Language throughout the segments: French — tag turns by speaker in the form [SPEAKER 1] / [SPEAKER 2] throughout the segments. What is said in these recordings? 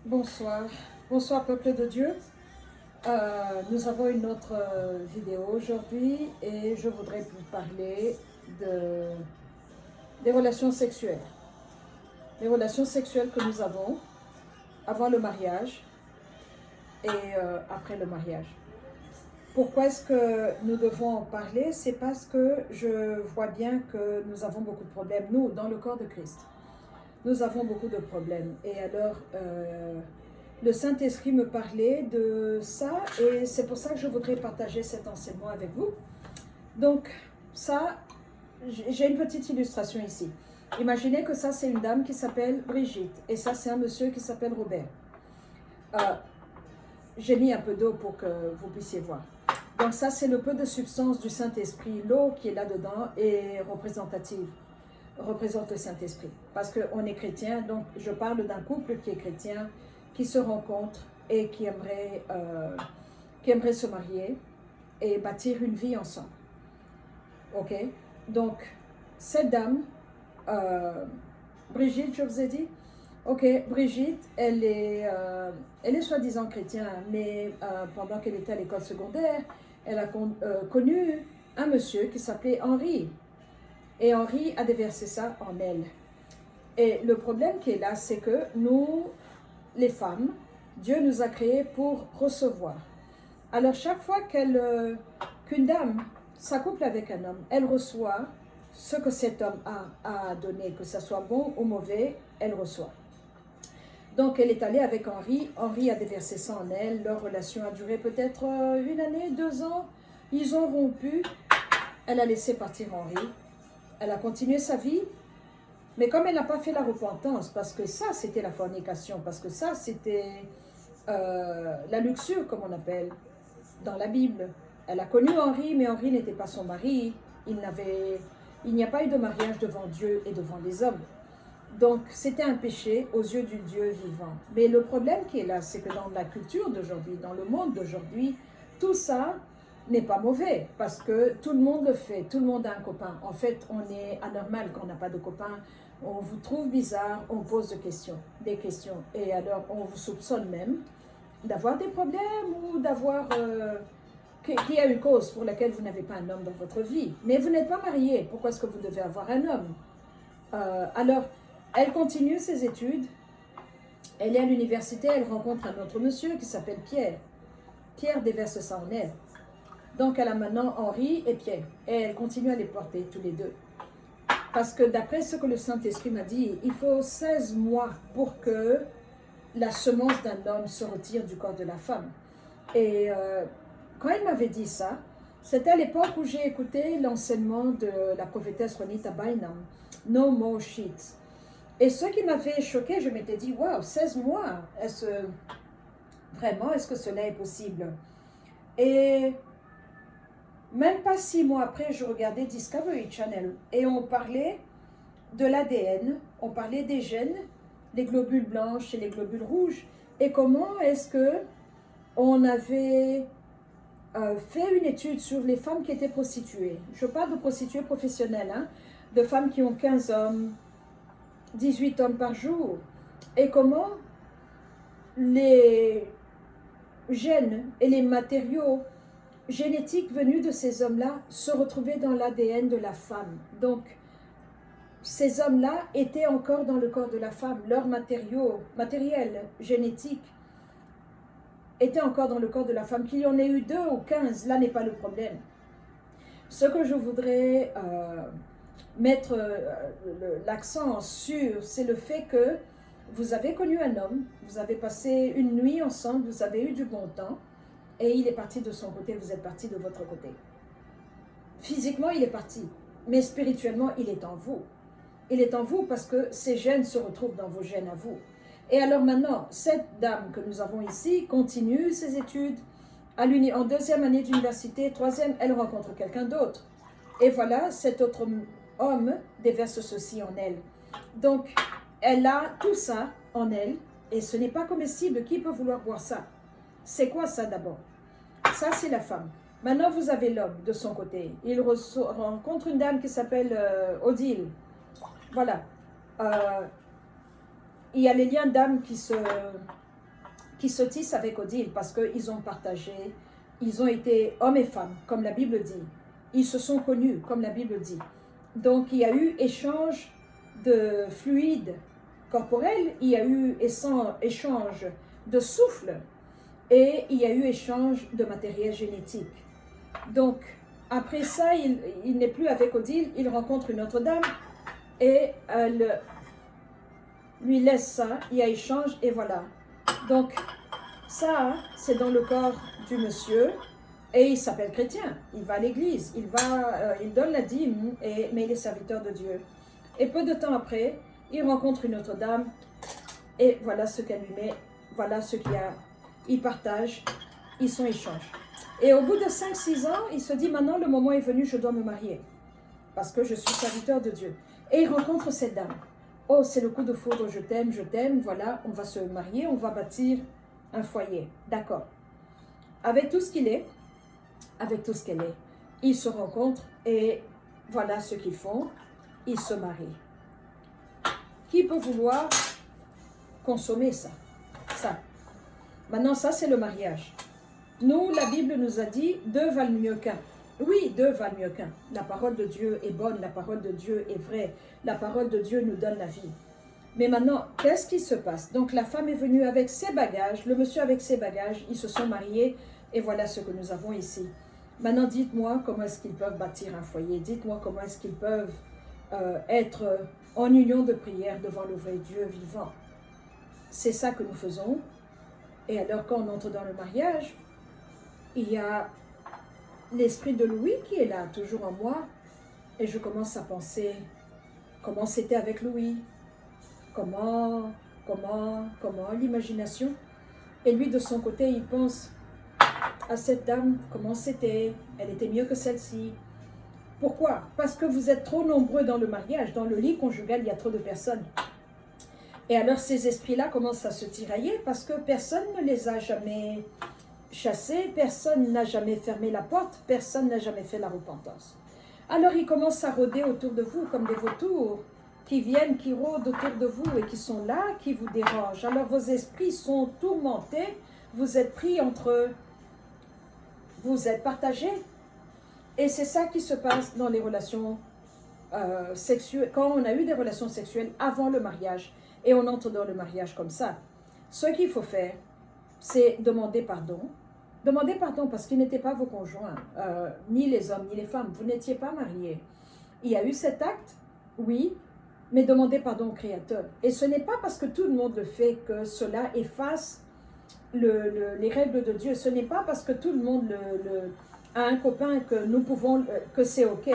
[SPEAKER 1] Bonsoir, bonsoir peuple de Dieu. Nous avons une autre vidéo aujourd'hui et je voudrais vous parler des relations sexuelles. Les relations sexuelles que nous avons avant le mariage et après le mariage. Pourquoi est-ce que nous devons en parler? C'est parce que je vois bien que nous avons beaucoup de problèmes, nous, dans le corps de Christ. Nous avons beaucoup de problèmes. Et alors, le Saint-Esprit me parlait de ça et c'est pour ça que je voudrais partager cet enseignement avec vous. Donc, ça, j'ai une petite illustration ici. Imaginez que ça, c'est une dame qui s'appelle Brigitte et ça, c'est un monsieur qui s'appelle Robert. J'ai mis un peu d'eau pour que vous puissiez voir. Donc ça, c'est le peu de substance du Saint-Esprit. L'eau qui est là-dedans est représentative, représente le Saint-Esprit. Parce qu'on est chrétien, donc je parle d'un couple qui est chrétien, qui se rencontre et qui aimerait se marier et bâtir une vie ensemble. Ok? Donc, cette dame, Brigitte, je vous ai dit, ok, Brigitte, elle est soi-disant chrétienne, mais pendant qu'elle était à l'école secondaire, elle a connu un monsieur qui s'appelait Henri. Et Henri a déversé ça en elle. Et le problème qui est là, c'est que nous, les femmes, Dieu nous a créés pour recevoir. Alors chaque fois qu'une dame s'accouple avec un homme, elle reçoit ce que cet homme a donné, que ce soit bon ou mauvais, elle reçoit. Donc elle est allée avec Henri, Henri a déversé ça en elle, leur relation a duré peut-être 1 année, 2 ans, ils ont rompu, elle a laissé partir Henri, elle a continué sa vie, mais comme elle n'a pas fait la repentance, parce que ça c'était la fornication, parce que ça c'était la luxure comme on appelle dans la Bible. Elle a connu Henri, mais Henri n'était pas son mari, il n'y a pas eu de mariage devant Dieu et devant les hommes. Donc, c'était un péché aux yeux du Dieu vivant. Mais le problème qui est là, c'est que dans la culture d'aujourd'hui, dans le monde d'aujourd'hui, tout ça n'est pas mauvais parce que tout le monde le fait, tout le monde a un copain. En fait, on est anormal quand on n'a pas de copain. On vous trouve bizarre, on pose des questions. Et alors, on vous soupçonne même d'avoir des problèmes ou d'avoir... qu'il y a une cause pour laquelle vous n'avez pas un homme dans votre vie. Mais vous n'êtes pas marié, pourquoi est-ce que vous devez avoir un homme? Alors, elle continue ses études, elle est à l'université, elle rencontre un autre monsieur qui s'appelle Pierre. Pierre déverse ça en elle. Donc elle a maintenant Henri et Pierre. Et elle continue à les porter tous les deux. Parce que d'après ce que le Saint-Esprit m'a dit, il faut 16 mois pour que la semence d'un homme se retire du corps de la femme. Et quand elle m'avait dit ça, c'était à l'époque où j'ai écouté l'enseignement de la prophétesse Ronita Bynum, No More Sheets. Et ce qui m'avait choqué, je m'étais dit, waouh, 16 mois, vraiment, est-ce que cela est possible? Et même pas 6 mois après, je regardais Discovery Channel et on parlait de l'ADN, on parlait des gènes, les globules blanches et les globules rouges, et comment est-ce que on avait fait une étude sur les femmes qui étaient prostituées. Je parle de prostituées professionnelles, hein, de femmes qui ont 15 hommes, 18 hommes par jour, et comment les gènes et les matériaux génétiques venus de ces hommes-là se retrouvaient dans l'ADN de la femme. Donc, ces hommes-là étaient encore dans le corps de la femme, leur matériel génétique était encore dans le corps de la femme. Qu'il y en ait eu 2 ou 15, là n'est pas le problème. Ce que je voudrais mettre l'accent sur, c'est le fait que vous avez connu un homme, vous avez passé une nuit ensemble, vous avez eu du bon temps, et il est parti de son côté, vous êtes parti de votre côté. Physiquement, il est parti, mais spirituellement, il est en vous. Il est en vous parce que ses gènes se retrouvent dans vos gènes à vous. Et alors maintenant, cette dame que nous avons ici continue ses études en 2e année d'université, 3e, elle rencontre quelqu'un d'autre. Et voilà, cet autre homme déverse ceci en elle. Donc, elle a tout ça en elle et ce n'est pas comestible. Qui peut vouloir boire ça? C'est quoi ça d'abord? Ça, c'est la femme. Maintenant, vous avez l'homme de son côté. Il rencontre une dame qui s'appelle Odile. Voilà. Il y a les liens d'âme qui se tissent avec Odile parce qu'ils ont partagé, ils ont été hommes et femmes, comme la Bible dit. Ils se sont connus, comme la Bible dit. Donc, il y a eu échange de fluides corporels, il y a eu échange de souffle et il y a eu échange de matériel génétique. Donc, après ça, il n'est plus avec Odile, il rencontre une autre dame et elle lui laisse ça, il y a échange et voilà. Donc, ça, c'est dans le corps du monsieur et il s'appelle chrétien. Il va à l'église, il donne la dîme, mais il est serviteur de Dieu. Et peu de temps après, il rencontre une autre dame et voilà ce qu'elle lui met, voilà ce qu'il y a. Ils partagent, ils sont échangés. Et au bout de 5-6 ans, il se dit maintenant le moment est venu, je dois me marier parce que je suis serviteur de Dieu. Et il rencontre cette dame. Oh, c'est le coup de foudre, je t'aime, voilà, on va se marier, on va bâtir un foyer. D'accord. Avec tout ce qu'il est, avec tout ce qu'elle est, ils se rencontrent et voilà ce qu'ils font, ils se marient. Qui peut vouloir consommer ça? Maintenant, ça, c'est le mariage. Nous, la Bible nous a dit, 2 valent mieux qu'un. Oui, 2 valent mieux qu'un. La parole de Dieu est bonne, la parole de Dieu est vraie, la parole de Dieu nous donne la vie. Mais maintenant, qu'est-ce qui se passe? Donc, la femme est venue avec ses bagages, le monsieur avec ses bagages, ils se sont mariés, et voilà ce que nous avons ici. Maintenant, dites-moi comment est-ce qu'ils peuvent bâtir un foyer, dites-moi comment est-ce qu'ils peuvent être en union de prière devant le vrai Dieu vivant. C'est ça que nous faisons. Et alors, quand on entre dans le mariage, il y a l'esprit de Louis qui est là, toujours en moi, et je commence à penser comment c'était avec Louis, comment, l'imagination. Et lui, de son côté, il pense à cette dame, comment c'était, elle était mieux que celle-ci. Pourquoi? Parce que vous êtes trop nombreux dans le mariage, dans le lit conjugal, il y a trop de personnes. Et alors ces esprits-là commencent à se tirailler parce que personne ne les a jamais chassés, personne n'a jamais fermé la porte, personne n'a jamais fait la repentance. Alors ils commencent à rôder autour de vous comme des vautours qui viennent, qui rôdent autour de vous et qui sont là, qui vous dérangent. Alors vos esprits sont tourmentés, vous êtes pris entre eux, vous êtes partagés. Et c'est ça qui se passe dans les relations sexuelles, quand on a eu des relations sexuelles avant le mariage. Et on entre dans le mariage comme ça. Ce qu'il faut faire, c'est demander pardon. Demandez pardon parce qu'ils n'étaient pas vos conjoints, ni les hommes, ni les femmes. Vous n'étiez pas mariés. Il y a eu cet acte, oui, mais demandez pardon au Créateur. Et ce n'est pas parce que tout le monde le fait que cela efface les règles de Dieu. Ce n'est pas parce que tout le monde a un copain que nous pouvons, que c'est OK.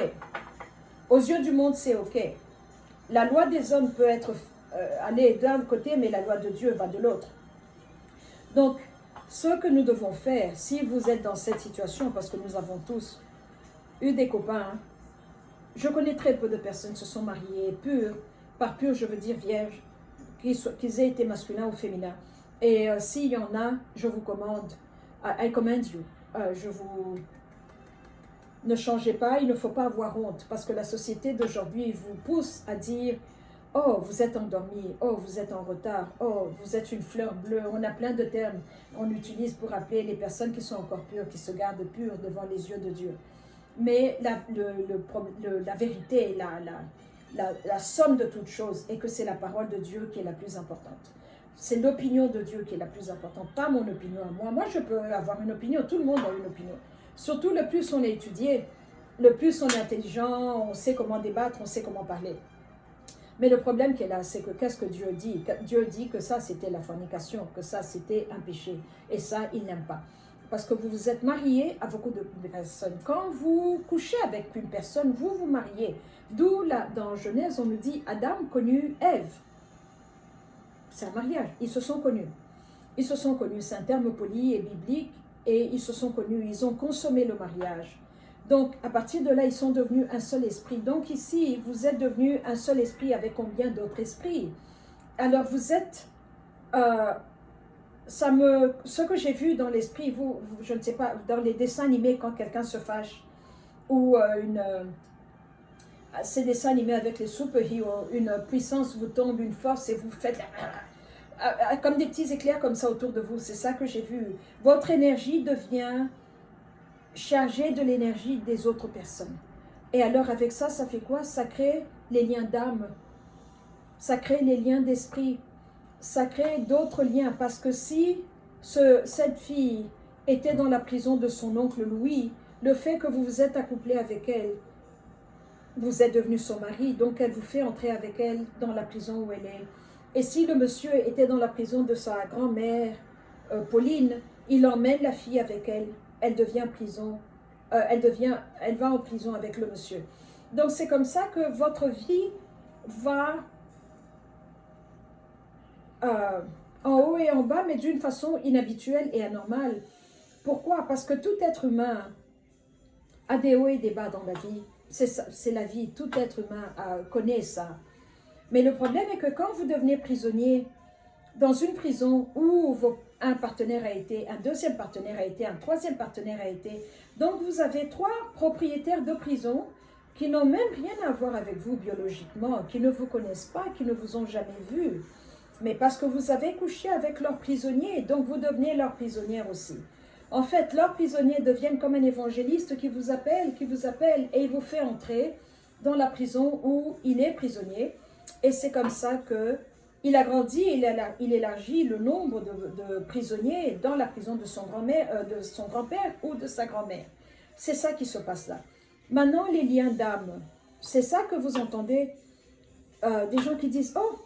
[SPEAKER 1] Aux yeux du monde, c'est OK. La loi des hommes peut être aller d'un côté, mais la loi de Dieu va de l'autre. Donc, ce que nous devons faire, si vous êtes dans cette situation, parce que nous avons tous eu des copains, hein, je connais très peu de personnes qui se sont mariées pures, par pur je veux dire vierges, qu'ils aient été masculins ou féminins. Et s'il y en a, je vous commande, I commend you, ne changez pas, il ne faut pas avoir honte, parce que la société d'aujourd'hui vous pousse à dire « Oh, vous êtes endormi, oh, vous êtes en retard, oh, vous êtes une fleur bleue ». On a plein de termes qu'on utilise pour appeler les personnes qui sont encore pures, qui se gardent pures devant les yeux de Dieu. Mais la vérité, la somme de toutes choses est que c'est la parole de Dieu qui est la plus importante. C'est l'opinion de Dieu qui est la plus importante, pas mon opinion à moi. Moi, je peux avoir une opinion, tout le monde a une opinion. Surtout, le plus on est étudié, le plus on est intelligent, on sait comment débattre, on sait comment parler. Mais le problème qui est là, c'est que qu'est-ce que Dieu dit? Dieu dit que ça, c'était la fornication, que ça, c'était un péché. Et ça, il n'aime pas. Parce que vous vous êtes mariés à beaucoup de personnes. Quand vous couchez avec une personne, vous vous mariez. D'où, dans Genèse, on nous dit, Adam connut Ève. C'est un mariage. Ils se sont connus. Ils se sont connus. C'est un terme poli et biblique. Et ils se sont connus. Ils ont consommé le mariage. Donc, à partir de là, ils sont devenus un seul esprit. Donc ici, vous êtes devenus un seul esprit avec combien d'autres esprits? Alors, vous êtes... ce que j'ai vu dans l'esprit, je ne sais pas, dans les dessins animés, quand quelqu'un se fâche, ou ces dessins animés avec les super-héros, une puissance vous tombe, une force, et vous faites... comme des petits éclairs comme ça autour de vous. C'est ça que j'ai vu. Votre énergie devient chargée de l'énergie des autres personnes. Et alors avec ça, ça fait quoi? Ça crée les liens d'âme. Ça crée les liens d'esprit. Ça crée d'autres liens. Parce que si cette fille était dans la prison de son oncle Louis, le fait que vous vous êtes accouplé avec elle, vous êtes devenu son mari, donc elle vous fait entrer avec elle dans la prison où elle est. Et si le monsieur était dans la prison de sa grand-mère, Pauline, il emmène la fille avec elle, elle devient prison, elle va en prison avec le monsieur. Donc c'est comme ça que votre vie va en haut et en bas, mais d'une façon inhabituelle et anormale. Pourquoi? Parce que tout être humain a des hauts et des bas dans la vie. C'est la vie, tout être humain connaît ça. Mais le problème est que quand vous devenez prisonnier dans une prison où un partenaire a été, un deuxième partenaire a été, un troisième partenaire a été, donc vous avez 3 propriétaires de prison qui n'ont même rien à voir avec vous biologiquement, qui ne vous connaissent pas, qui ne vous ont jamais vu, mais parce que vous avez couché avec leurs prisonniers, donc vous devenez leur prisonnière aussi. En fait, leurs prisonniers deviennent comme un évangéliste qui vous appelle, et il vous fait entrer dans la prison où il est prisonnier. Et c'est comme ça qu'il agrandit, il élargit le nombre de prisonniers dans la prison de son grand-père ou de sa grand-mère. C'est ça qui se passe là. Maintenant, les liens d'âme. C'est ça que vous entendez des gens qui disent « Oh,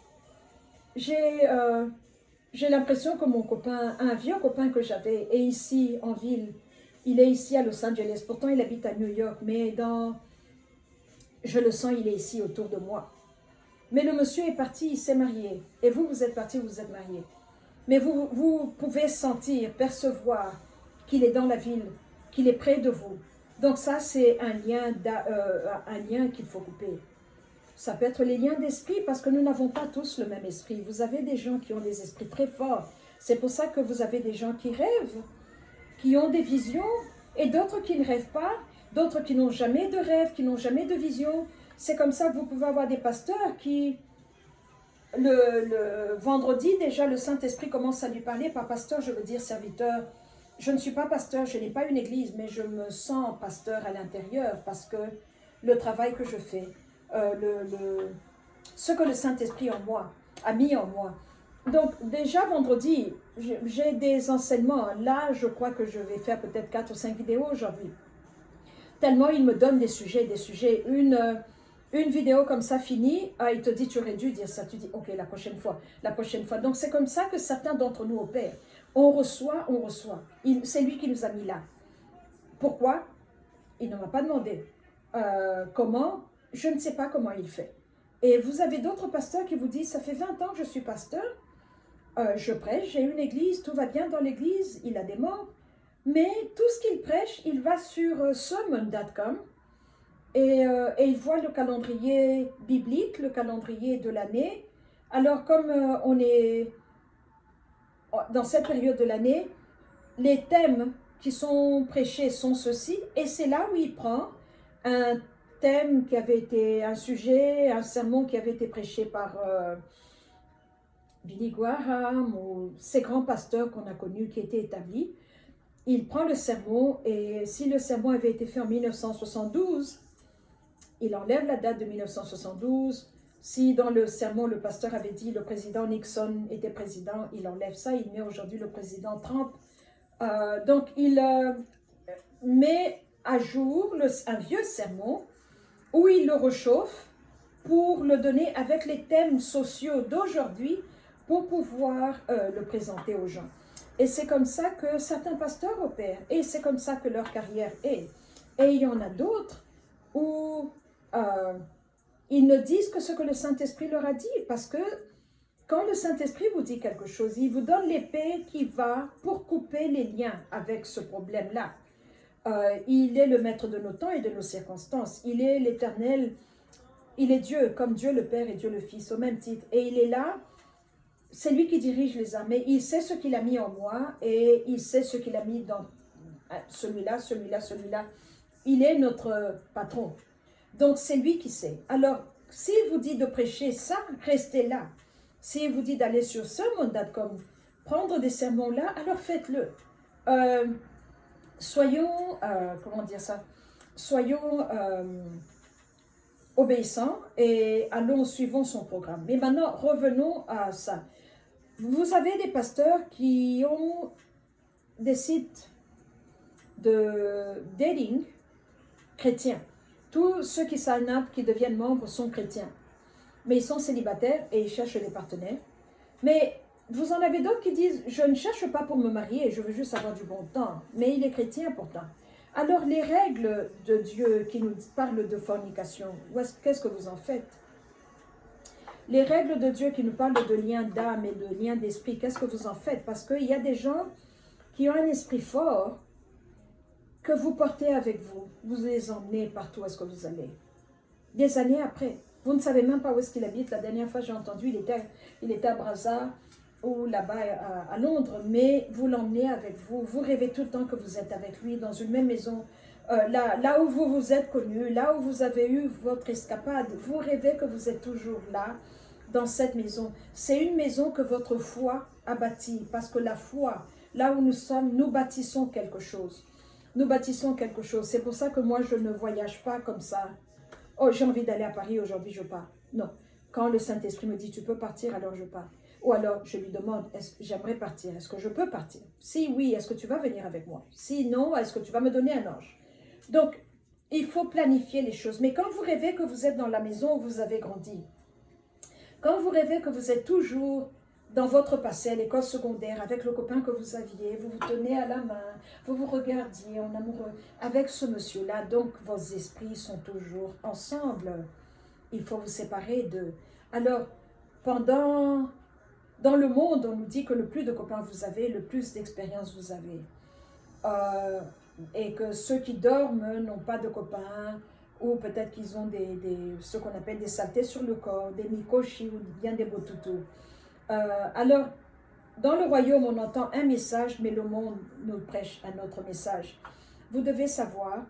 [SPEAKER 1] j'ai l'impression que mon copain, un vieux copain que j'avais, est ici en ville. Il est ici à Los Angeles. Pourtant, il habite à New York. Mais je le sens, il est ici autour de moi. Mais le monsieur est parti, il s'est marié. Et vous, vous êtes parti, vous êtes marié. Mais vous pouvez sentir, percevoir qu'il est dans la ville, qu'il est près de vous. Donc ça, c'est un lien qu'il faut couper. Ça peut être les liens d'esprit parce que nous n'avons pas tous le même esprit. Vous avez des gens qui ont des esprits très forts. C'est pour ça que vous avez des gens qui rêvent, qui ont des visions, et d'autres qui ne rêvent pas, d'autres qui n'ont jamais de rêve, qui n'ont jamais de vision. C'est comme ça que vous pouvez avoir des pasteurs qui, le vendredi, déjà, le Saint-Esprit commence à lui parler. Par pasteur, je veux dire serviteur. Je ne suis pas pasteur, je n'ai pas une église, mais je me sens pasteur à l'intérieur parce que le travail que je fais, ce que le Saint-Esprit en moi a mis en moi. Donc déjà vendredi, j'ai des enseignements. Là, je crois que je vais faire peut-être 4 ou 5 vidéos aujourd'hui. Tellement il me donne des sujets. Une vidéo comme ça finie, il te dit tu aurais dû dire ça. Tu dis ok, la prochaine fois. Donc c'est comme ça que certains d'entre nous opèrent. On reçoit. C'est lui qui nous a mis là. Pourquoi? Il ne m'a pas demandé. Comment? Je ne sais pas comment il fait. Et vous avez d'autres pasteurs qui vous disent, ça fait 20 ans que je suis pasteur, je prêche, j'ai une église, tout va bien dans l'église, il a des membres, mais tout ce qu'il prêche, il va sur sermon.com et il voit le calendrier biblique, le calendrier de l'année. Alors comme on est dans cette période de l'année, les thèmes qui sont prêchés sont ceux-ci, et c'est là où il prend un thème qui avait été un sujet, un sermon qui avait été prêché par Billy Graham ou ces grands pasteurs qu'on a connus qui étaient établis. Il prend le sermon et si le sermon avait été fait en 1972, il enlève la date de 1972. Si dans le sermon, le pasteur avait dit le président Nixon était président, il enlève ça, il met aujourd'hui le président Trump. Donc il met à jour un vieux sermon où il le réchauffe pour le donner avec les thèmes sociaux d'aujourd'hui pour pouvoir le présenter aux gens. Et c'est comme ça que certains pasteurs opèrent, et c'est comme ça que leur carrière est. Et il y en a d'autres où ils ne disent que ce que le Saint-Esprit leur a dit, parce que quand le Saint-Esprit vous dit quelque chose, il vous donne l'épée qui va pour couper les liens avec ce problème-là. Il est le maître de nos temps et de nos circonstances. Il est l'Éternel. Il est Dieu, comme Dieu le Père et Dieu le Fils, au même titre. Et il est là. C'est lui qui dirige les armées. Il sait ce qu'il a mis en moi et il sait ce qu'il a mis dans celui-là. Il est notre patron. Donc, c'est lui qui sait. Alors, s'il vous dit de prêcher ça, restez là. S'il vous dit d'aller sur sermon.com, prendre des sermons là, alors faites-le. Soyons, comment dire ça, soyons obéissants et suivons son programme. Mais maintenant, revenons à ça. Vous avez des pasteurs qui ont des sites de dating chrétiens. Tous ceux qui sign up, qui deviennent membres, sont chrétiens. Mais ils sont célibataires et ils cherchent des partenaires. Mais vous en avez d'autres qui disent, je ne cherche pas pour me marier, je veux juste avoir du bon temps. Mais il est chrétien pourtant. Alors les règles de Dieu qui nous parlent de fornication, qu'est-ce que vous en faites? Les règles de Dieu qui nous parlent de lien d'âme et de lien d'esprit, qu'est-ce que vous en faites? Parce qu'il y a des gens qui ont un esprit fort que vous portez avec vous. Vous les emmenez partout où est-ce que vous allez. Des années après. Vous ne savez même pas où est-ce qu'il habite. La dernière fois, j'ai entendu, il était à Brazza ou là-bas à Londres, mais vous l'emmenez avec vous. Vous rêvez tout le temps que vous êtes avec lui dans une même maison. Là où vous vous êtes connu, là où vous avez eu votre escapade, vous rêvez que vous êtes toujours là, dans cette maison. C'est une maison que votre foi a bâtie, parce que la foi, là où nous sommes, nous bâtissons quelque chose. Nous bâtissons quelque chose. C'est pour ça que moi, je ne voyage pas comme ça. Oh, j'ai envie d'aller à Paris, aujourd'hui je pars. Non. Quand le Saint-Esprit me dit, tu peux partir, alors je pars. Ou alors, je lui demande, j'aimerais partir, est-ce que je peux partir? Si oui, est-ce que tu vas venir avec moi? Si non, est-ce que tu vas me donner un ange? Donc, il faut planifier les choses. Mais quand vous rêvez que vous êtes dans la maison où vous avez grandi, quand vous rêvez que vous êtes toujours dans votre passé à l'école secondaire avec le copain que vous aviez, vous vous tenez à la main, vous vous regardiez en amoureux avec ce monsieur-là, donc vos esprits sont toujours ensemble. Il faut vous séparer d'eux. Alors, dans le monde, on nous dit que le plus de copains vous avez, le plus d'expérience vous avez. Et que ceux qui dorment n'ont pas de copains, ou peut-être qu'ils ont ce qu'on appelle des saletés sur le corps, des mikoshi ou bien des botutu. Alors, dans le royaume, on entend un message, mais le monde nous prêche un autre message. Vous devez savoir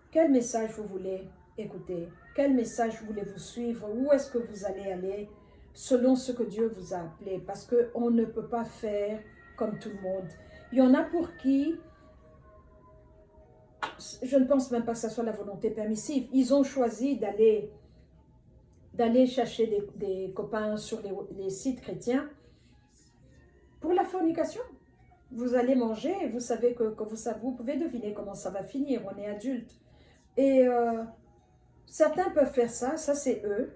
[SPEAKER 1] quel message vous voulez écouter, quel message voulez-vous suivre, où est-ce que vous allez aller, selon ce que Dieu vous a appelé, parce qu'on ne peut pas faire comme tout le monde. Il y en a pour qui, je ne pense même pas que ce soit la volonté permissive, ils ont choisi d'aller chercher des copains sur les sites chrétiens pour la fornication. Vous allez manger et vous savez que vous pouvez deviner comment ça va finir, on est adulte. Et certains peuvent faire ça c'est eux,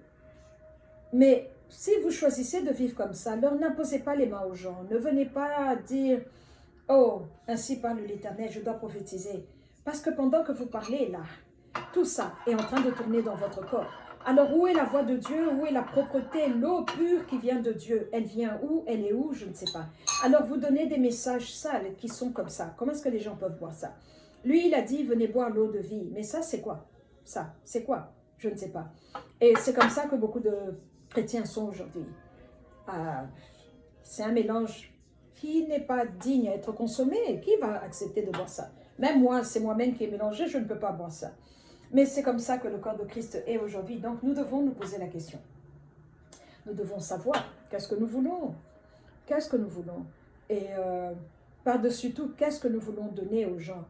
[SPEAKER 1] mais si vous choisissez de vivre comme ça, leur n'imposez pas les mains aux gens, ne venez pas dire « Oh, ainsi parle l'Éternel, je dois prophétiser ». Parce que pendant que vous parlez là, tout ça est en train de tourner dans votre corps. Alors où est la voix de Dieu? Où est la propreté, l'eau pure qui vient de Dieu? Elle vient où? Elle est où? Je ne sais pas. Alors vous donnez des messages sales qui sont comme ça. Comment est-ce que les gens peuvent boire ça? Lui, il a dit, venez boire l'eau de vie. Mais ça, c'est quoi? Ça, c'est quoi? Je ne sais pas. Et c'est comme ça que beaucoup de chrétiens sont aujourd'hui. C'est un mélange qui n'est pas digne à être consommé. Qui va accepter de boire ça? Même moi, c'est moi-même qui ai mélangé, je ne peux pas boire ça. Mais c'est comme ça que le corps de Christ est aujourd'hui. Donc nous devons nous poser la question. Nous devons savoir qu'est-ce que nous voulons. Qu'est-ce que nous voulons? Et par-dessus tout, qu'est-ce que nous voulons donner aux gens?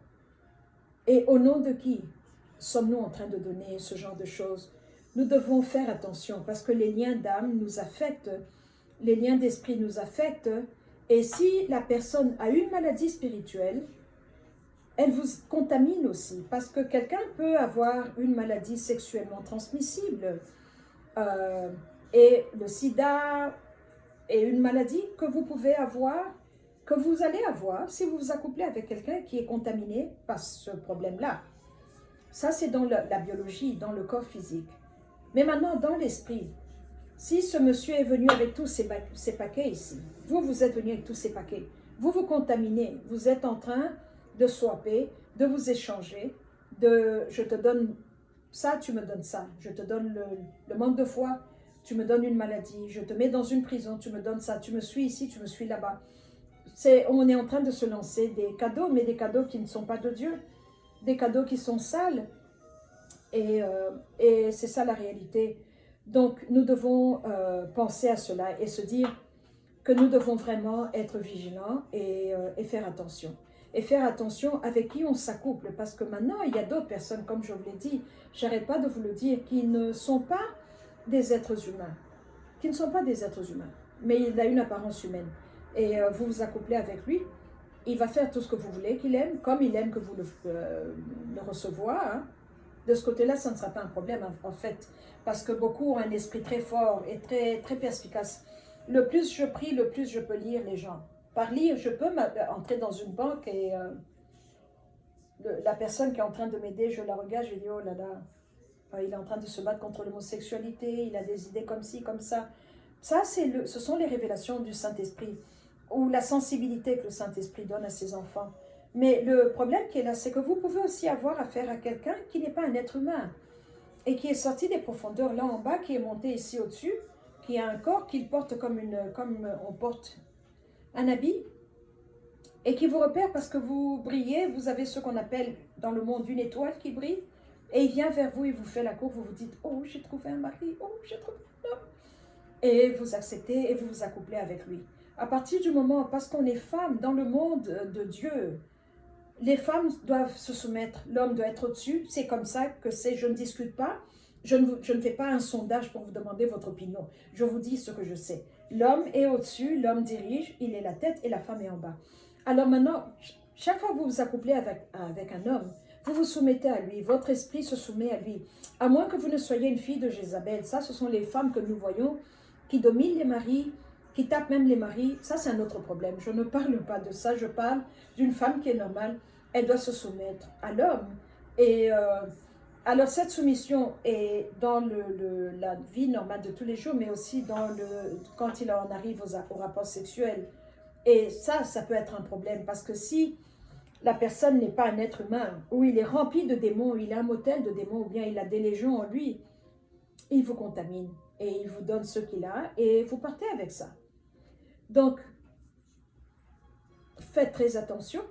[SPEAKER 1] Et au nom de qui sommes-nous en train de donner ce genre de choses? Nous devons faire attention parce que les liens d'âme nous affectent, les liens d'esprit nous affectent. Et si la personne a une maladie spirituelle, elle vous contamine aussi, parce que quelqu'un peut avoir une maladie sexuellement transmissible. Et le sida est une maladie que vous pouvez avoir, que vous allez avoir si vous vous accouplez avec quelqu'un qui est contaminé par ce problème-là. Ça, c'est dans la biologie, dans le corps physique. Mais maintenant, dans l'esprit, si ce monsieur est venu avec tous ces paquets ici, vous êtes venu avec tous ces paquets, vous vous contaminez, vous êtes en train de swapper, de vous échanger, je te donne ça, tu me donnes ça, je te donne le manque de foi, tu me donnes une maladie, je te mets dans une prison, tu me donnes ça, tu me suis ici, tu me suis là-bas. On est en train de se lancer des cadeaux, mais des cadeaux qui ne sont pas de Dieu, des cadeaux qui sont sales, et c'est ça la réalité. Donc, nous devons penser à cela et se dire que nous devons vraiment être vigilants et faire attention. Et faire attention avec qui on s'accouple, parce que maintenant, il y a d'autres personnes, comme je vous l'ai dit, j'arrête pas de vous le dire, qui ne sont pas des êtres humains, qui ne sont pas des êtres humains, mais il a une apparence humaine. Et vous vous accouplez avec lui, il va faire tout ce que vous voulez qu'il aime, comme il aime que vous le recevoir. Hein. De ce côté-là, ça ne sera pas un problème en fait, parce que beaucoup ont un esprit très fort et très, très perspicace. Le plus je prie, le plus je peux lire les gens. Par lire, je peux entrer dans une banque et la personne qui est en train de m'aider, je la regarde, je dis, oh là là, il est en train de se battre contre l'homosexualité, il a des idées comme ci, comme ça. Ça, ce sont les révélations du Saint-Esprit, ou la sensibilité que le Saint-Esprit donne à ses enfants. Mais le problème qui est là, c'est que vous pouvez aussi avoir affaire à quelqu'un qui n'est pas un être humain, et qui est sorti des profondeurs là en bas, qui est monté ici au-dessus, qui a un corps qu'il porte comme on porte un habit, et qui vous repère parce que vous brillez, vous avez ce qu'on appelle dans le monde une étoile qui brille, et il vient vers vous, il vous fait la cour, vous vous dites, oh, j'ai trouvé un mari, oh, j'ai trouvé un homme. Et vous acceptez et vous vous accouplez avec lui. À partir du moment, parce qu'on est femme dans le monde de Dieu, les femmes doivent se soumettre, l'homme doit être au-dessus, c'est comme ça que c'est, je ne discute pas, je ne fais pas un sondage pour vous demander votre opinion, je vous dis ce que je sais. L'homme est au-dessus, l'homme dirige, il est la tête et la femme est en bas. Alors maintenant, chaque fois que vous vous accouplez avec un homme, vous vous soumettez à lui, votre esprit se soumet à lui. À moins que vous ne soyez une fille de Jézabel, ça ce sont les femmes que nous voyons qui dominent les maris, qui tapent même les maris, ça c'est un autre problème. Je ne parle pas de ça, je parle d'une femme qui est normale, elle doit se soumettre à l'homme. Et alors cette soumission est dans la vie normale de tous les jours, mais aussi quand il en arrive au rapport sexuel. Et ça peut être un problème, parce que si la personne n'est pas un être humain, ou il est rempli de démons, ou il a un motel de démons, ou bien il a des légions en lui, il vous contamine, et il vous donne ce qu'il a, et vous partez avec ça. Donc, faites très attention.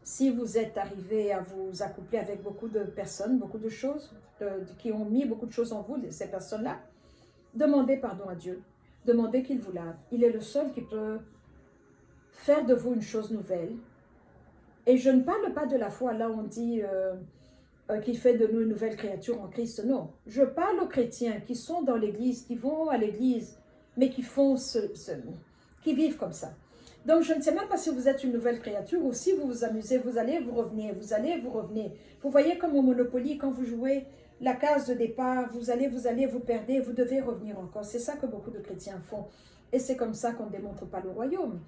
[SPEAKER 1] Si vous êtes arrivé à vous accoupler avec beaucoup de personnes, beaucoup de choses, qui ont mis beaucoup de choses en vous, ces personnes-là, demandez pardon à Dieu. Demandez qu'il vous lave. Il est le seul qui peut faire de vous une chose nouvelle. Et je ne parle pas de la foi, là on dit qu'il fait de nous une nouvelle créature en Christ, non. Je parle aux chrétiens qui sont dans l'église, qui vont à l'église, mais qui font qui vivent comme ça. Donc je ne sais même pas si vous êtes une nouvelle créature ou si vous vous amusez, vous allez, vous revenez, vous allez, vous revenez. Vous voyez comme au Monopoly, quand vous jouez la case de départ, vous allez, vous perdez, vous devez revenir encore. C'est ça que beaucoup de chrétiens font. Et c'est comme ça qu'on ne démontre pas le royaume.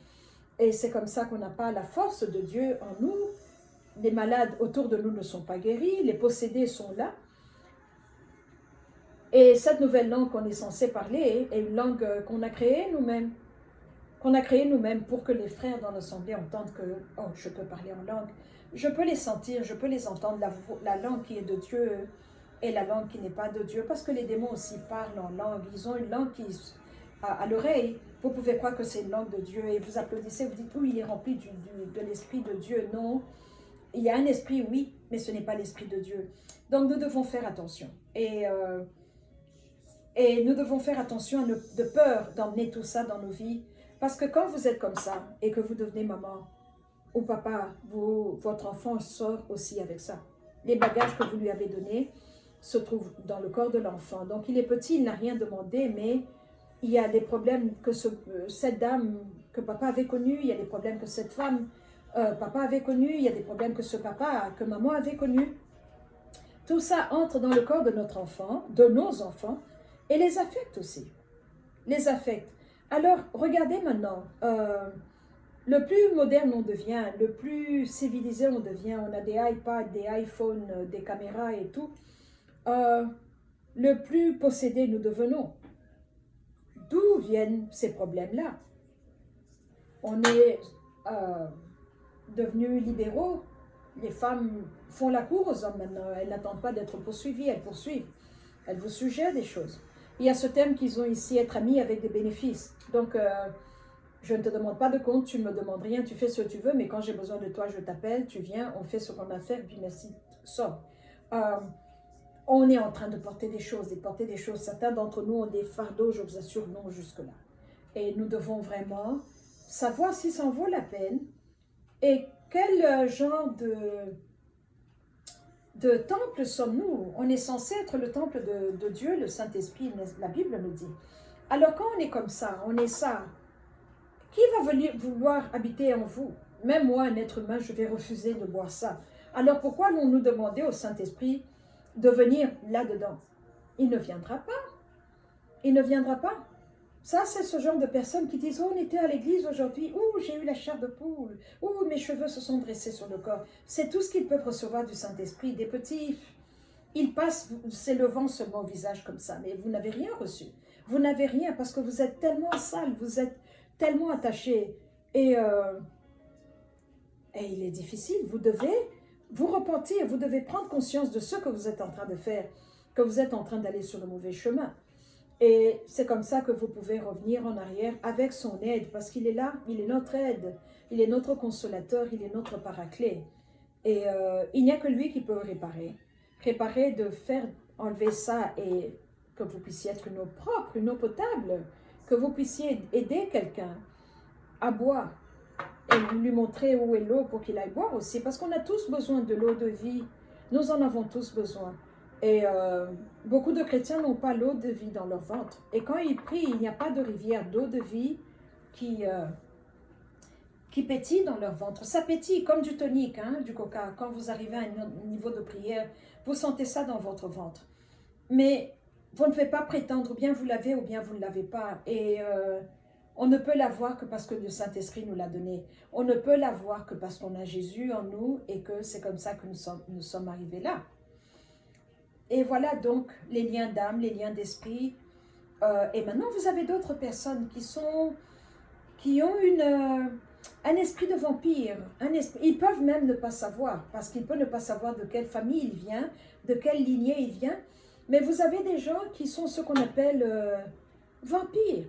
[SPEAKER 1] Et c'est comme ça qu'on n'a pas la force de Dieu en nous. Les malades autour de nous ne sont pas guéris, les possédés sont là. Et cette nouvelle langue qu'on est censé parler est une langue qu'on a créée nous-mêmes. Qu'on a créée nous-mêmes pour que les frères dans l'assemblée entendent que, oh, je peux parler en langue. Je peux les sentir, je peux les entendre. La langue qui est de Dieu et la langue qui n'est pas de Dieu. Parce que les démons aussi parlent en langue. Ils ont une langue qui à l'oreille. Vous pouvez croire que c'est une langue de Dieu et vous applaudissez, vous dites, oui, il est rempli de l'esprit de Dieu. Non, il y a un esprit, oui, mais ce n'est pas l'esprit de Dieu. Donc nous devons faire attention. Et nous devons faire attention de peur d'emmener tout ça dans nos vies. Parce que quand vous êtes comme ça et que vous devenez maman ou papa, votre enfant sort aussi avec ça. Les bagages que vous lui avez donnés se trouvent dans le corps de l'enfant. Donc il est petit, il n'a rien demandé, mais il y a des problèmes que cette dame que papa avait connue, il y a des problèmes que cette femme, papa avait connue, il y a des problèmes que ce papa, que maman avait connus. Tout ça entre dans le corps de notre enfant, de nos enfants, et les affecte aussi. Les affecte. Alors, regardez maintenant, le plus moderne on devient, le plus civilisé on devient, on a des iPads, des iPhones, des caméras et tout, le plus possédé nous devenons. D'où viennent ces problèmes-là? On est devenus libéraux. Les femmes font la cour aux hommes maintenant. Elles n'attendent pas d'être poursuivies, elles poursuivent. Elles vous suggèrent des choses. Il y a ce thème qu'ils ont ici, être amis avec des bénéfices. Donc, je ne te demande pas de compte, tu ne me demandes rien, tu fais ce que tu veux, mais quand j'ai besoin de toi, je t'appelle, tu viens, on fait ce qu'on a à faire, puis merci, sors. on est en train de porter des choses, Certains d'entre nous ont des fardeaux, je vous assure, non jusque-là. Et nous devons vraiment savoir si ça en vaut la peine et quel genre de temple sommes-nous. On est censé être le temple de Dieu, le Saint-Esprit, la Bible nous dit. Alors quand on est comme ça, on est ça, qui va vouloir habiter en vous? Même moi, un être humain, je vais refuser de boire ça. Alors pourquoi allons-nous demander au Saint-Esprit de venir là-dedans? Il ne viendra pas. Il ne viendra pas. Ça, c'est ce genre de personnes qui disent « Oh, on était à l'église aujourd'hui. Oh, j'ai eu la chair de poule. Oh, mes cheveux se sont dressés sur le corps. » C'est tout ce qu'ils peuvent recevoir du Saint-Esprit. Des petits... Ils passent s'élevant seulement au visage comme ça. Mais vous n'avez rien reçu. Vous n'avez rien parce que vous êtes tellement sale. Vous êtes tellement attaché. Et il est difficile. Vous devez vous repentir. Vous devez prendre conscience de ce que vous êtes en train de faire. Que vous êtes en train d'aller sur le mauvais chemin. Et c'est comme ça que vous pouvez revenir en arrière avec son aide, parce qu'il est là, il est notre aide, il est notre consolateur, il est notre paraclet. Et il n'y a que lui qui peut réparer. Réparer, de faire enlever ça et que vous puissiez être une eau propre, une eau potable, que vous puissiez aider quelqu'un à boire et lui montrer où est l'eau pour qu'il aille boire aussi, parce qu'on a tous besoin de l'eau de vie, nous en avons tous besoin. Et beaucoup de chrétiens n'ont pas l'eau de vie dans leur ventre. Et quand ils prient, il n'y a pas de rivière d'eau de vie qui pétille dans leur ventre. Ça pétille comme du tonique, hein, du coca. Quand vous arrivez à un niveau de prière, vous sentez ça dans votre ventre. Mais vous ne pouvez pas prétendre, ou bien vous l'avez, ou bien vous ne l'avez pas. Et on ne peut l'avoir que parce que le Saint-Esprit nous l'a donné. On ne peut l'avoir que parce qu'on a Jésus en nous et que c'est comme ça que nous sommes arrivés là. Et voilà donc les liens d'âme, les liens d'esprit. Et maintenant, vous avez d'autres personnes qui ont un esprit de vampire. Ils peuvent même ne pas savoir, parce qu'ils peuvent ne pas savoir de quelle famille il vient, de quelle lignée il vient. Mais vous avez des gens qui sont ce qu'on appelle vampires.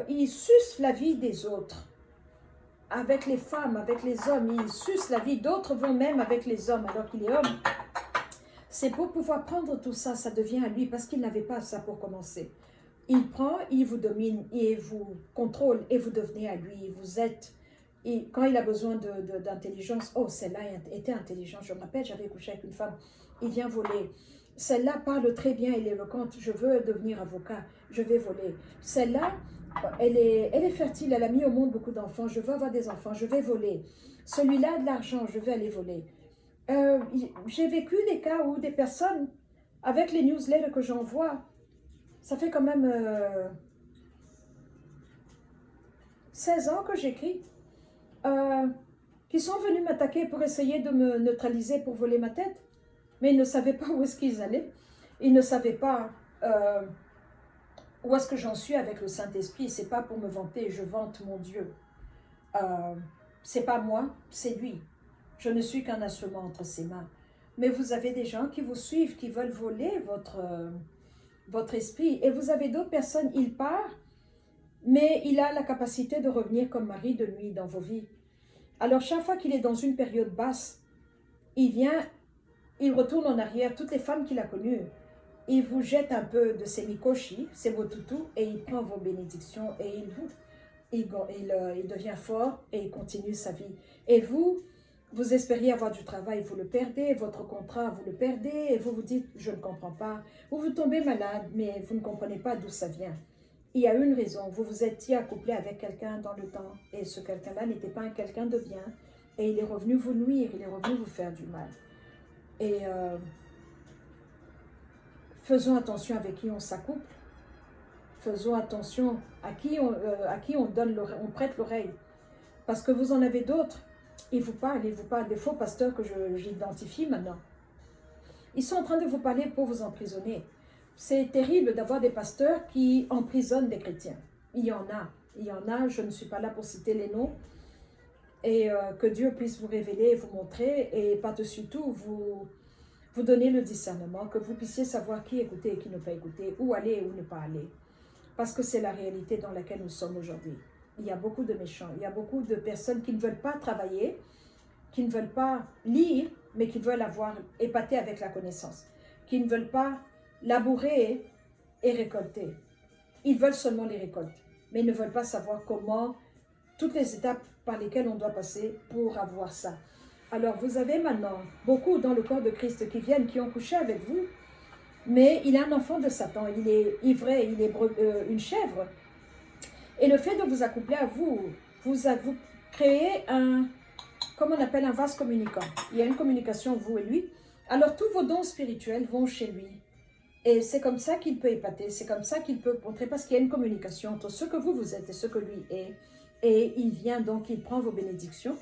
[SPEAKER 1] Ils sucent la vie des autres. Avec les femmes, avec les hommes, ils sucent la vie. D'autres vont même avec les hommes, alors qu'il est homme. C'est pour pouvoir prendre tout ça, ça devient à lui, parce qu'il n'avait pas ça pour commencer. Il prend, il vous domine, il vous contrôle, et vous devenez à lui. Vous êtes, et quand il a besoin d'intelligence, oh, celle-là était intelligente. Je me rappelle, j'avais couché avec une femme, il vient voler. Celle-là parle très bien, elle est éloquente, je veux devenir avocat, je vais voler. Celle-là, elle est fertile, elle a mis au monde beaucoup d'enfants, je veux avoir des enfants, je vais voler. Celui-là a de l'argent, je vais aller voler. J'ai vécu des cas où des personnes, avec les newsletters que j'envoie, ça fait quand même 16 ans que j'écris, qui sont venus m'attaquer pour essayer de me neutraliser, pour voler ma tête, mais ils ne savaient pas où est-ce qu'ils allaient, ils ne savaient pas où est-ce que j'en suis avec le Saint-Esprit. C'est pas pour me vanter, je vante mon Dieu. C'est pas moi, c'est lui. Je ne suis qu'un instrument entre ses mains. Mais vous avez des gens qui vous suivent, qui veulent voler votre esprit. Et vous avez d'autres personnes, il part, mais il a la capacité de revenir comme mari de nuit dans vos vies. Alors chaque fois qu'il est dans une période basse, il vient, il retourne en arrière, toutes les femmes qu'il a connues. Il vous jette un peu de ses mikoshi, ses vos toutous, et il prend vos bénédictions et il devient fort et il continue sa vie. Et vous espériez avoir du travail, vous le perdez, votre contrat, vous le perdez, et vous vous dites, je ne comprends pas. Ou vous tombez malade, mais vous ne comprenez pas d'où ça vient. Il y a une raison, vous vous étiez accouplé avec quelqu'un dans le temps, et ce quelqu'un-là n'était pas un quelqu'un de bien, et il est revenu vous nuire, il est revenu vous faire du mal. Et faisons attention avec qui on s'accouple, faisons attention à qui on prête l'oreille, parce que vous en avez d'autres. Ils vous parlent des faux pasteurs que j'identifie maintenant. Ils sont en train de vous parler pour vous emprisonner. C'est terrible d'avoir des pasteurs qui emprisonnent des chrétiens. Il y en a, je ne suis pas là pour citer les noms. Et que Dieu puisse vous révéler et vous montrer, et par-dessus tout, vous donner le discernement, que vous puissiez savoir qui écouter et qui ne pas écouter, où aller et où ne pas aller. Parce que c'est la réalité dans laquelle nous sommes aujourd'hui. Il y a beaucoup de méchants, il y a beaucoup de personnes qui ne veulent pas travailler, qui ne veulent pas lire, mais qui veulent avoir épaté avec la connaissance. qui ne veulent pas labourer et récolter. Ils veulent seulement les récoltes, mais ils ne veulent pas savoir comment, toutes les étapes par lesquelles on doit passer pour avoir ça. Alors, vous avez maintenant beaucoup dans le corps de Christ qui viennent, qui ont couché avec vous, mais il est un enfant de Satan, il est ivraie, il est une chèvre. Et le fait de vous accoupler à vous, vous créez un, comme on appelle un vase communicant. Il y a une communication, vous et lui. Alors, tous vos dons spirituels vont chez lui. Et c'est comme ça qu'il peut épater, c'est comme ça qu'il peut montrer, parce qu'il y a une communication entre ce que vous êtes et ce que lui est. Et il vient donc, il prend vos bénédictions,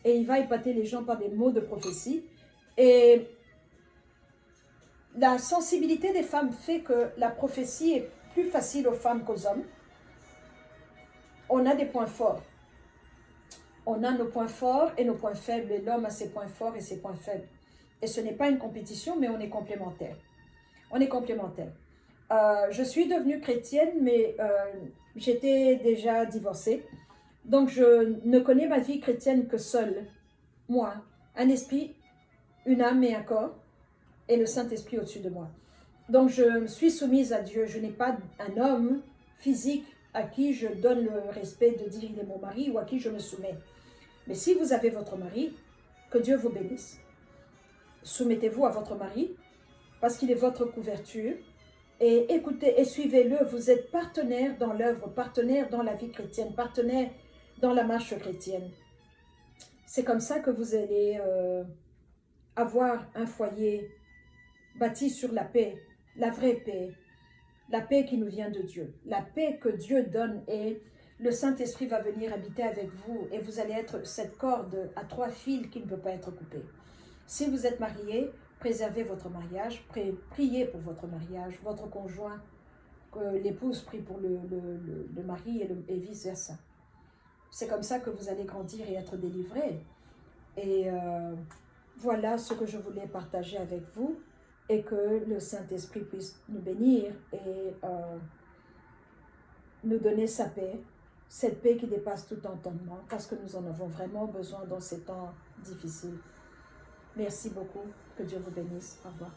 [SPEAKER 1] et il va épater les gens par des mots de prophétie. Et la sensibilité des femmes fait que la prophétie est plus facile aux femmes qu'aux hommes. On a des points forts. On a nos points forts et nos points faibles, et l'homme a ses points forts et ses points faibles. Et ce n'est pas une compétition, mais on est complémentaires. On est complémentaires. Je suis devenue chrétienne, mais j'étais déjà divorcée. Donc, je ne connais ma vie chrétienne que seule. Moi, un esprit, une âme et un corps, et le Saint-Esprit au-dessus de moi. Donc, je suis soumise à Dieu. Je n'ai pas un homme physique à qui je donne le respect de dire il est mon mari ou à qui je me soumets. Mais si vous avez votre mari, que Dieu vous bénisse. Soumettez-vous à votre mari, parce qu'il est votre couverture, et écoutez et suivez-le. Vous êtes partenaire dans l'œuvre, partenaire dans la vie chrétienne, partenaire dans la marche chrétienne. C'est comme ça que vous allez avoir un foyer bâti sur la paix, la vraie paix, la paix qui nous vient de Dieu, la paix que Dieu donne, et le Saint-Esprit va venir habiter avec vous et vous allez être cette corde à 3 fils qui ne peut pas être coupée. Si vous êtes marié, préservez votre mariage, priez pour votre mariage, votre conjoint, que l'épouse prie pour le mari et vice-versa. C'est comme ça que vous allez grandir et être délivrés. Et voilà ce que je voulais partager avec vous, et que le Saint-Esprit puisse nous bénir et nous donner sa paix, cette paix qui dépasse tout entendement, parce que nous en avons vraiment besoin dans ces temps difficiles. Merci beaucoup. Que Dieu vous bénisse. Au revoir.